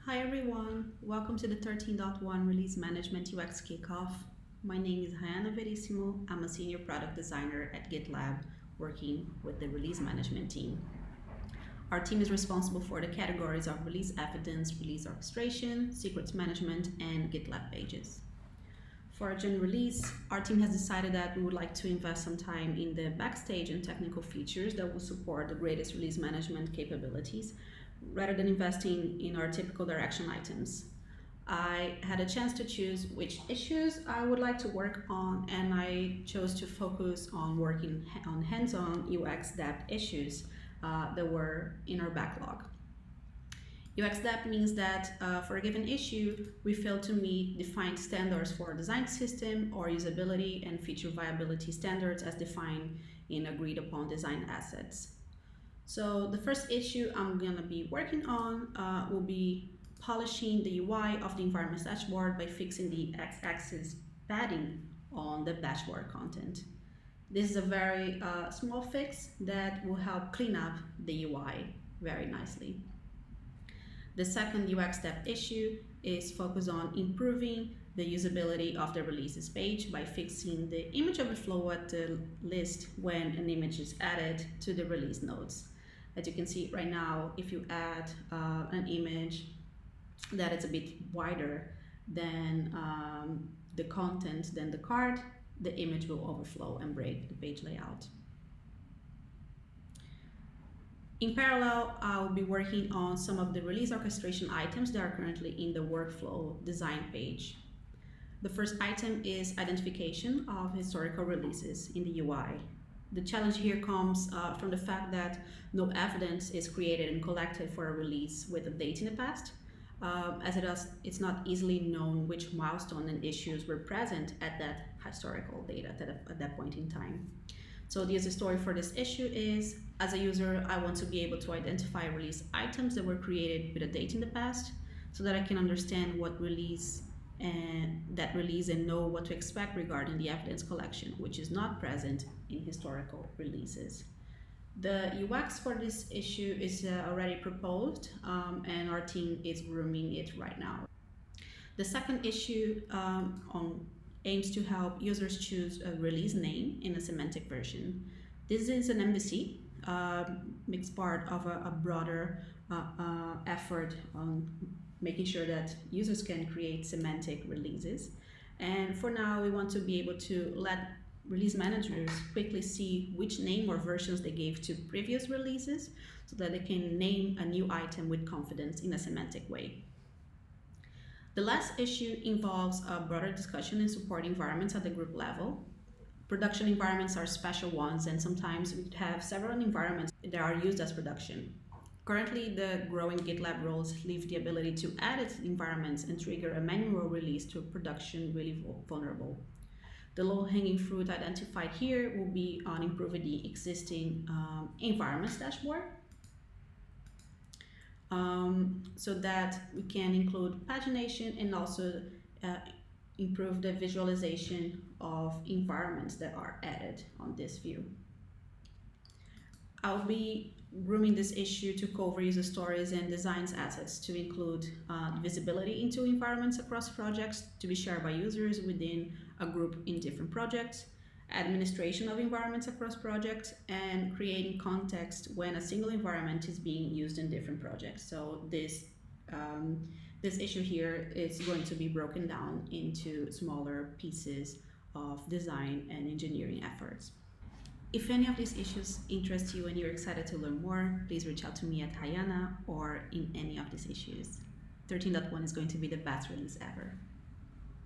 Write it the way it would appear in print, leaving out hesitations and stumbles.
Hi everyone, welcome to the 13.1 Release Management UX Kickoff. My name is Rayana Verissimo. I'm a senior product designer at GitLab working with the release management team. Our team is responsible for the categories of release evidence, release orchestration, secrets management, and GitLab Pages. For a general release, our team has decided that we would like to invest some time in the backstage and technical features that will support the greatest release management capabilities, rather than investing in our typical direction items. I had a chance to choose which issues I would like to work on, and I chose to focus on working on hands-on UX depth issues that were in our backlog. UX depth means that for a given issue, we fail to meet defined standards for design system or usability and feature viability standards as defined in agreed upon design assets. So the first issue I'm going to be working on will be polishing the UI of the environment dashboard by fixing the x-axis padding on the dashboard content. This is a very small fix that will help clean up the UI very nicely. The second UX step issue is focused on improving the usability of the releases page by fixing the image overflow at the list when an image is added to the release nodes. As you can see right now, if you add an image that is a bit wider than the content, than the card, the image will overflow and break the page layout. In parallel, I'll be working on some of the release orchestration items that are currently in the workflow design page. The first item is identification of historical releases in the UI. The challenge here comes from the fact that no evidence is created and collected for a release with a date in the past, as it's not easily known which milestone and issues were present at that historical data at that point in time. So the user story for this issue is, as a user, I want to be able to identify release items that were created with a date in the past so that I can understand what release and know what to expect regarding the evidence collection, which is not present in historical releases. The UX for this issue is already proposed, and our team is grooming it right now. The second issue aims to help users choose a release name in a semantic version. This is an MVC, makes part of a broader effort on making sure that users can create semantic releases. And for now, we want to be able to let release managers quickly see which name or versions they gave to previous releases so that they can name a new item with confidence in a semantic way. The last issue involves a broader discussion in support environments at the group level. Production environments are special ones, and sometimes we have several environments that are used as production. Currently, the growing GitLab roles leave the ability to edit environments and trigger a manual release to production really vulnerable. The low-hanging fruit identified here will be on improving the existing environments dashboard so that we can include pagination and also improve the visualization of environments that are added on this view. I'll be grooming this issue to cover user stories and designs assets to include visibility into environments across projects to be shared by users within a group in different projects, administration of environments across projects, and creating context when a single environment is being used in different projects. So this issue here is going to be broken down into smaller pieces of design and engineering efforts. If any of these issues interest you and you're excited to learn more, please reach out to me at Rayana or in any of these issues. 13.1 is going to be the best release ever.